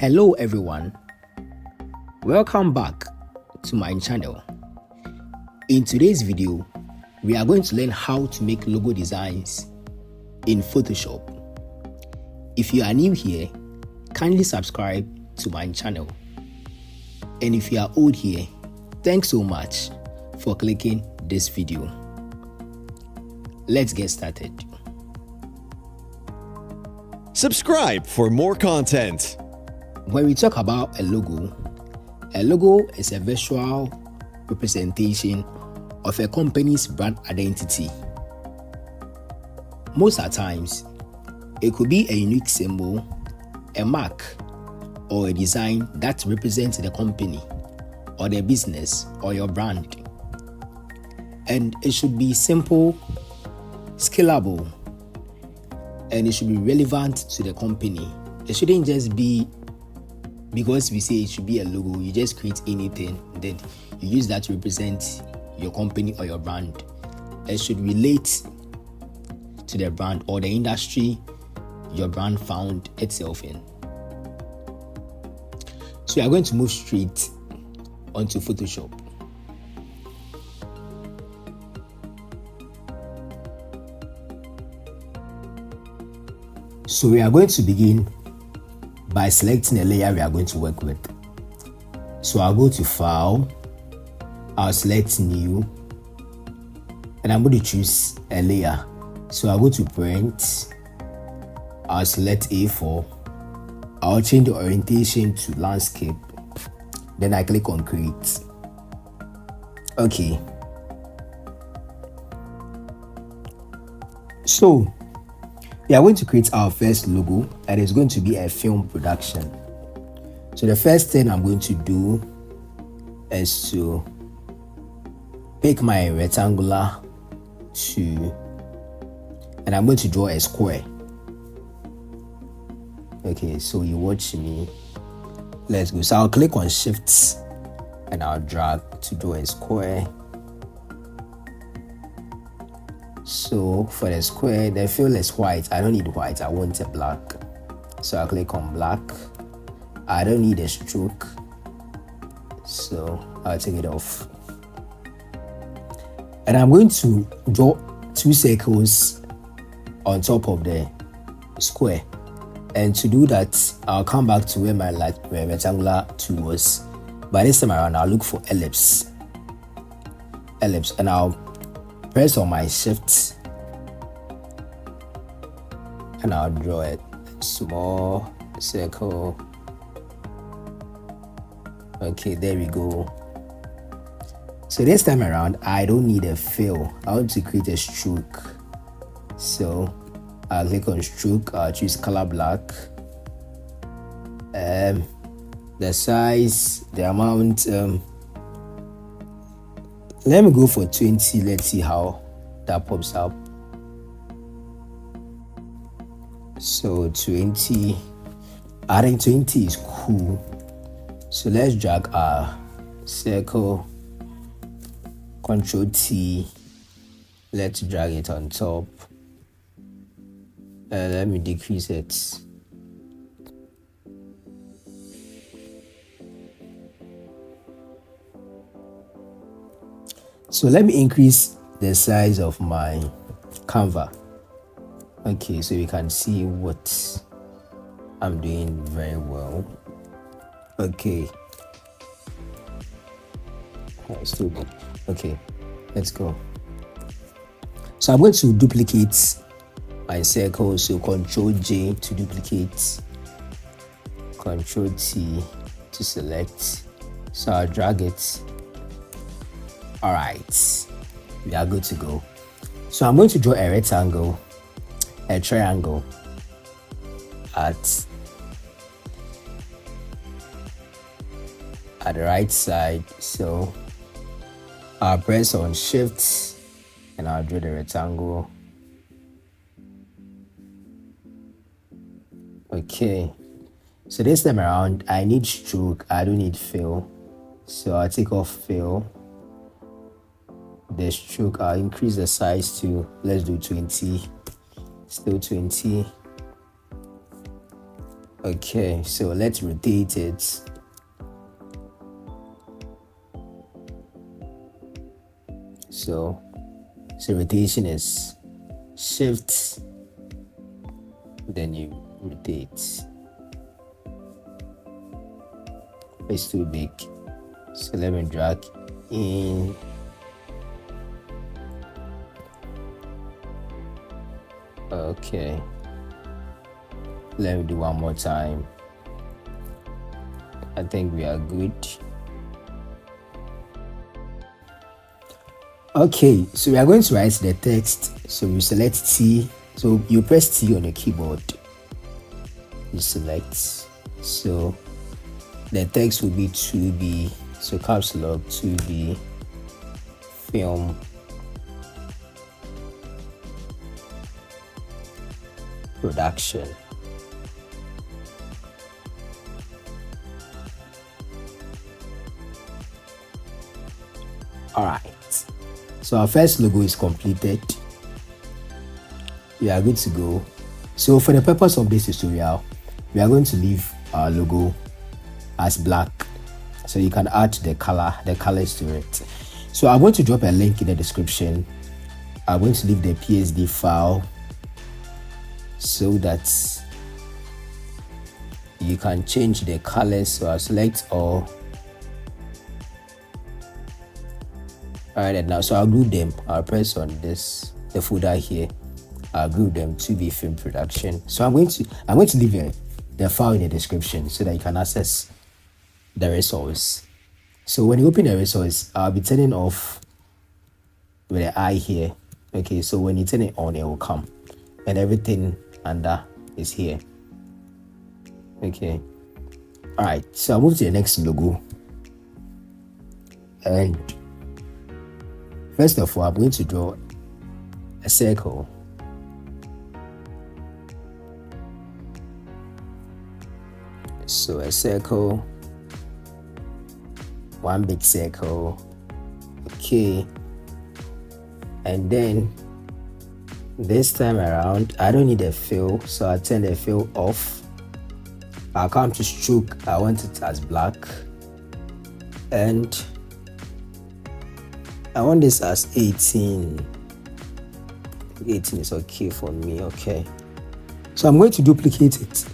Hello everyone, welcome back to my channel. In today's video, we are going to learn how to make logo designs in Photoshop. If you are new here, kindly subscribe to my channel. And if you are old here, thanks so much for clicking this video. Let's get started. Subscribe for more content. When we talk about a logo is a visual representation of a company's brand identity. Most of the times, it could be a unique symbol, a mark, or a design that represents the company or the business or your brand. And it should be simple, scalable, and it should be relevant to the company. It shouldn't just be because we say it should be a logo, you just create anything, then you use that to represent your company or your brand. It should relate to the brand or the industry your brand found itself in. So we are going to move straight onto Photoshop. So we are going to begin by selecting a layer we are going to work with. So I'll go to File, I'll select New, and I'm going to choose a layer. So I'll go to Print, I'll select A4, I'll change the orientation to Landscape, then I click on Create. Okay. So we are going to create our first logo, and it's going to be a film production. So the first thing I'm going to do is to pick my rectangular tool, and I'm going to draw a square. Okay, so you watch me. Let's go. So I'll click on Shift and I'll drag to draw a square. So for the square, the fill is white. I don't need white, I want a black. So I'll click on black. I don't need a stroke, so I'll take it off. And I'm going to draw two circles on top of the square. And to do that, I'll come back to where my rectangular tool was. But this time around, I'll look for ellipse, and I'll press on my Shift and I'll draw a small circle. Okay, there we go. So this time around, I don't need a fill. I want to create a stroke. So I'll click on stroke, I'll choose color black. The size, the amount, let me go for 20. Let's see how that pops up. So 20, I think 20 is cool. So let's drag our circle, Control T, let's drag it on top. Let me decrease it. So let me increase the size of my Canva. Okay, so you can see what I'm doing very well. Okay. Still good. Okay, let's go. So I'm going to duplicate my circle. So Control J to duplicate, Control T to select. So I'll drag it. All right, we are good to go. So I'm going to draw a rectangle, a triangle at the right side. So I'll press on Shift and I'll draw the rectangle. Okay, so this time around I need stroke, I don't need fill. So I'll take off fill. The stroke, I'll increase the size to, let's do 20, still 20. Okay, so let's rotate it. So rotation is shift, then you rotate. It's too big, so let me drag in. Okay, let me do one more time. I think we are good. Okay, so we are going to write the text. So you select T. So you press T on your keyboard. You select. So the text will be 2B. So caps lock 2B film production. All right. So our first logo is completed. We are good to go. So for the purpose of this tutorial, we are going to leave our logo as black. So you can add the colors to it. So I'm going to drop a link in the description. I'm going to leave the PSD file so that you can change the colors. So I'll select all. Alright, and now so I'll group them. I'll press on the folder here. I'll group them to be film production. So I'm going to leave the file in the description so that you can access the resource. So when you open the resource, I'll be turning off with the eye here. Okay, so when you turn it on, it will come, and everything under is here. Okay. Alright, so I'll move to the next logo, and first of all, I'm going to draw a circle. So a circle, one big circle. Okay. And then this time around, I don't need a fill, so I'll turn the fill off. I'll come to stroke. I want it as black. And I want this as 18. 18 is okay for me. Okay. So I'm going to duplicate it.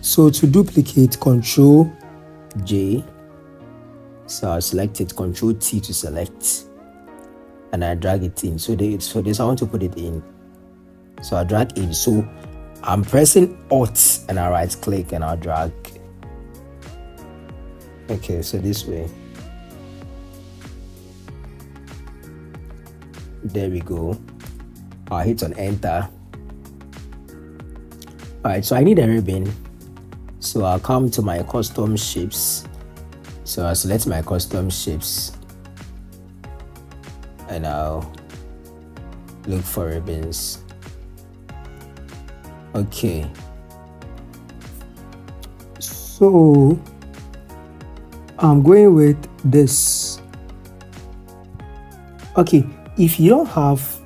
So to duplicate, Control J. So I'll select it, Control T to select. And I drag it in. So this I want to put it in. So I drag in. So I'm pressing Alt and I right click and I'll drag. Okay, so this way. There we go. I'll hit on enter. Alright, so I need a ribbon. So I'll come to my custom shapes. So I'll select my custom shapes. And I'll look for ribbons. Okay. So I'm going with this. Okay, if you don't have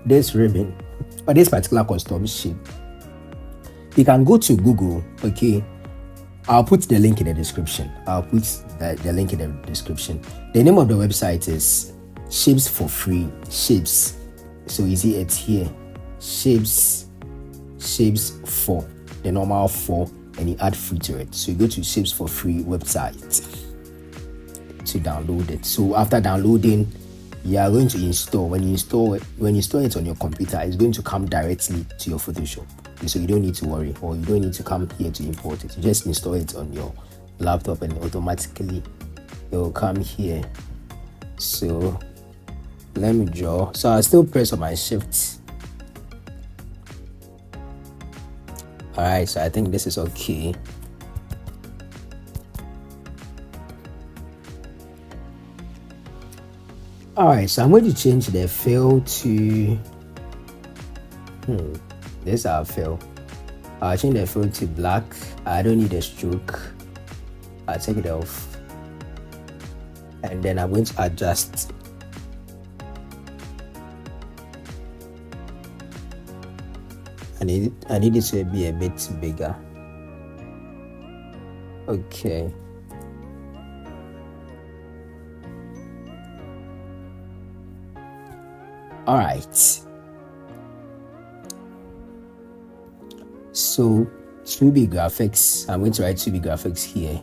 this ribbon or this particular custom shape, you can go to Google. Okay, I'll put the link in the description. I'll put the link in the description. The name of the website is Shapes for Free. Shapes. So you see it here. Shapes 4. The normal 4, and you add free to it. So you go to Shapes for Free website to download it. So after downloading, you are going to install. When you install it on your computer, it's going to come directly to your Photoshop. So you don't need to worry, or you don't need to come here to import it. You just install it on your laptop and automatically it will come here. So let me draw. So I'll still press on my shift. Alright, so I think this is okay. Alright, so I'm going to change the fill to this is our fill. I'll change the fill to black. I don't need a stroke. I'll take it off. And then I'm going to adjust. I need it to be a bit bigger. Okay. All right. So 2B graphics, I'm going to write 2B graphics here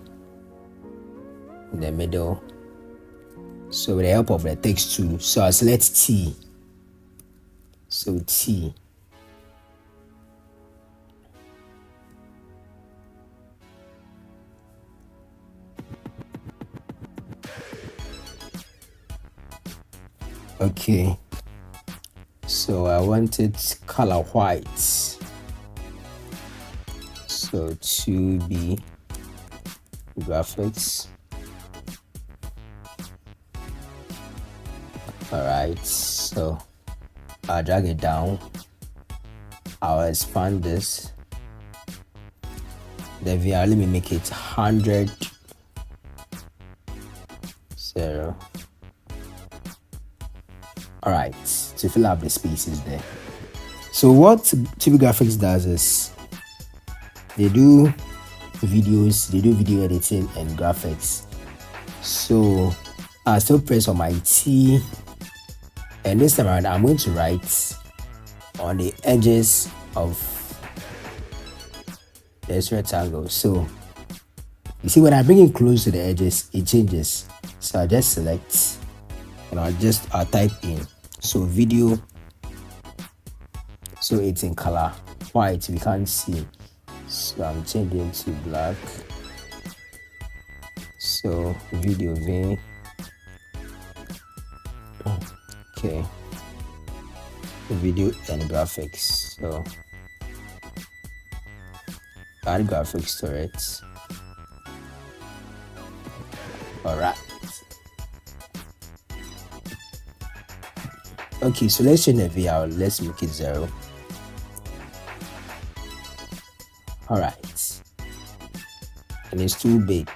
in the middle. So with the help of the text tool, so I'll select T. So T. Okay. So I want it color white. So 2B graphics. All right. So I'll drag it down. I'll expand this. The VR, let me make it 100 0. All right, to fill up the spaces there. So what 2B graphics does is they do video editing and graphics. So I still press on my T, and this time around I'm going to write on the edges of this rectangle. So you see, when I bring it close to the edges, it changes. So I just select and I'll type in. So video, so it's in color white, we can't see. So I'm changing to black. So video V. Okay. Video and graphics. So add graphics to it. All right. Okay, so let's change the VR. Let's make it 0. All right. And it's too big.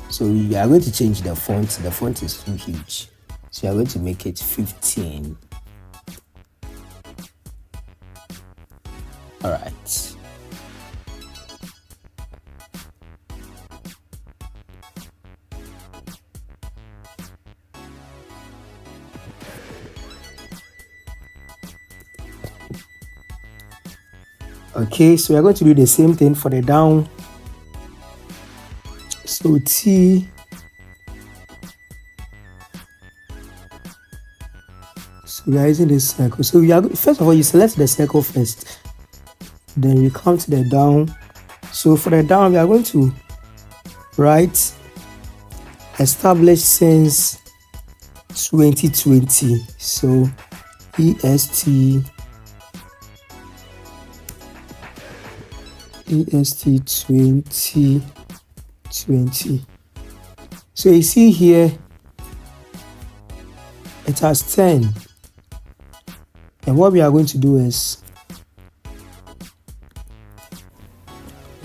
So we are going to change the font. The font is too huge. So we are going to make it 15. All right. Okay, so we are going to do the same thing for the down. So T. So we are using this circle. So we are, first of all, you select the circle first. Then you come to the down. So for the down, we are going to write established since 2020. So EST 2020. So you see here it has 10, and what we are going to do is,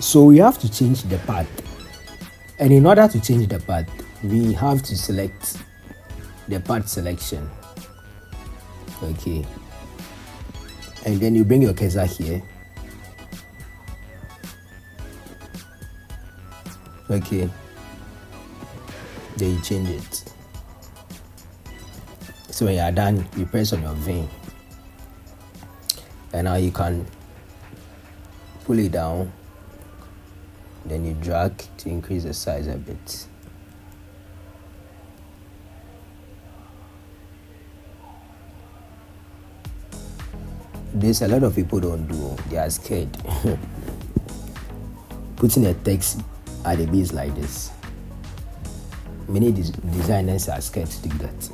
so we have to change the path, and in order to change the path we have to select the path selection. Okay, and then you bring your cursor here. Okay, then you change it. So when you are done, you press on your vein, and now you can pull it down, then you drag to increase the size a bit. This a lot of people don't do. They are scared. Putting a text at the base like this. Many designers are scared to do that.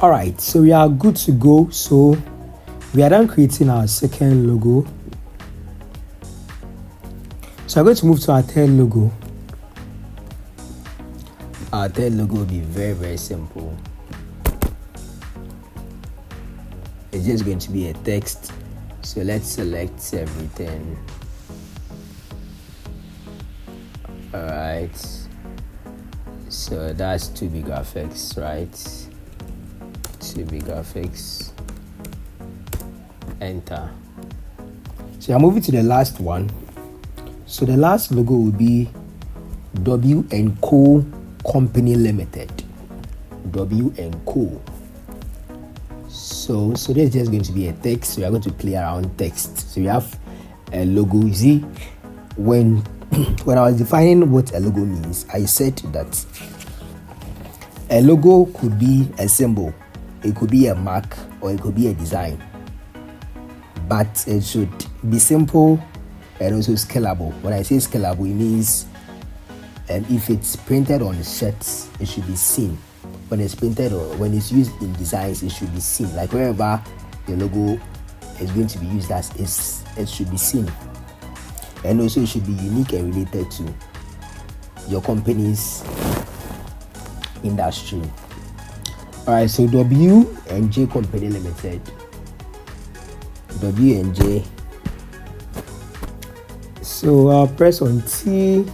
All right, so we are good to go. So we are done creating our second logo. So I'm going to move to our third logo. Our third logo will be very, very simple. It's just going to be a text. So let's select everything. All right. So that's 2B graphics, right? 2B graphics. Enter. So I'm moving to the last one. So the last logo will be W and Co Company Limited. W and Co. So this is just going to be a text. So we are going to play around text. So we have a logo. You see, when I was defining what a logo means, I said that a logo could be a symbol, it could be a mark, or it could be a design. But it should be simple and also scalable. When I say scalable, it means if it's printed on shirts, it should be seen. When it's printed or when it's used in designs, it should be seen. Like wherever the logo is going to be used as, it should be seen. And also it should be unique and related to your company's industry. Alright, so W and J Company Limited. W and J. So I'll press on T.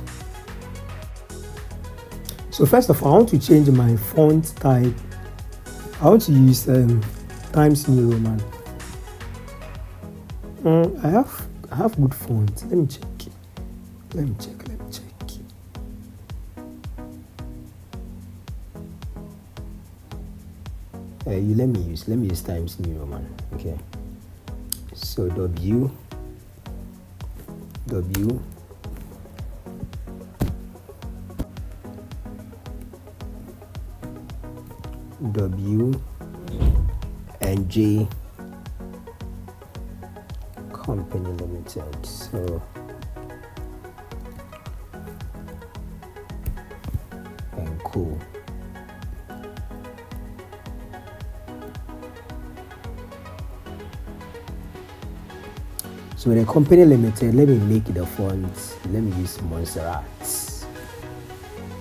So first of all, I want to change my font type. I want to use Times New Roman. I have good fonts. Let me check. Let me use Times New Roman. Okay. So W and J Company Limited. So and cool. So the Company Limited, let me make the font. Let me use Montserrat.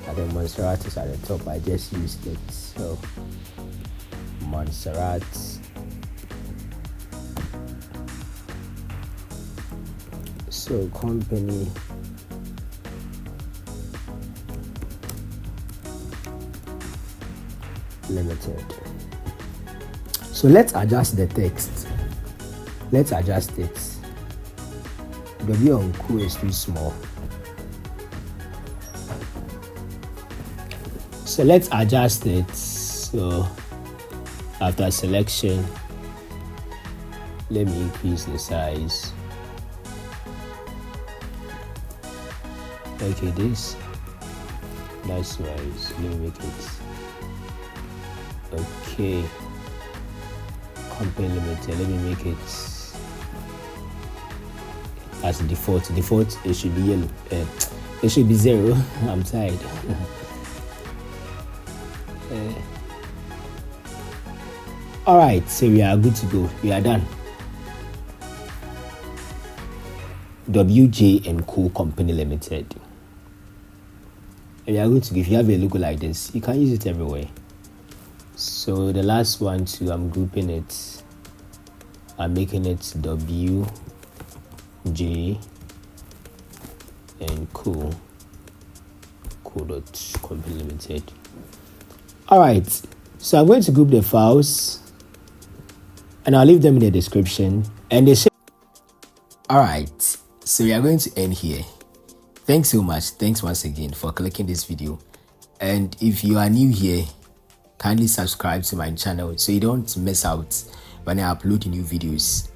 I think Montserrat is at the top. I just used it. So Montserrat. So Company Limited. So let's adjust the text. Let's adjust it. W on Co is too small. So let's adjust it. So after selection, let me increase the size. Okay, this. That's right. Let me make it. Okay. Company Limited. Let me make it as default. Default, it should be yellow. It should be 0. I'm tired. All right, so we are good to go. We are done. WJ and Co Company Limited. We are good to go. If you have a logo like this, you can use it everywhere. So the last one too, I'm grouping it. I'm making it WJ and Co. Company Limited. All right, so I'm going to group the files and I'll leave them in the description. And they all right, so we are going to end here. Thanks so much. Thanks once again for clicking this video. And if you are new here, kindly subscribe to my channel so you don't miss out when I upload new videos.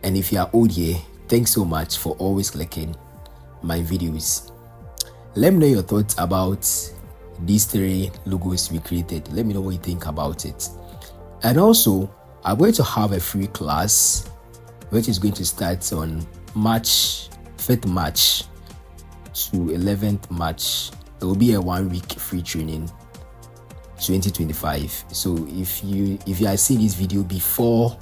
And if you are old here, thanks so much for always clicking my videos. Let me know your thoughts about these 3 logos we created. Let me know what you think about it. And also, I'm going to have a free class which is going to start on 5th March to 11th March. It will be a 1-week free training 2025. So if you are seeing this video before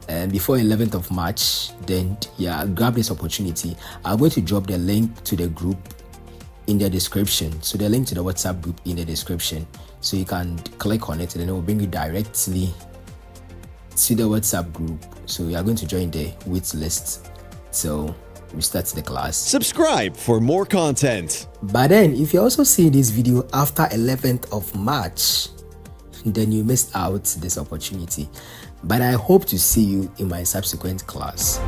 11th of March, then yeah, grab this opportunity. I'm going to drop the link to the group in the description. So the link to the WhatsApp group in the description, so you can click on it and then it will bring you directly to the WhatsApp group. So you are going to join the wait list. So we start the class. Subscribe for more content. But then if you also see this video after 11th of March, then you missed out this opportunity. But I hope to see you in my subsequent class.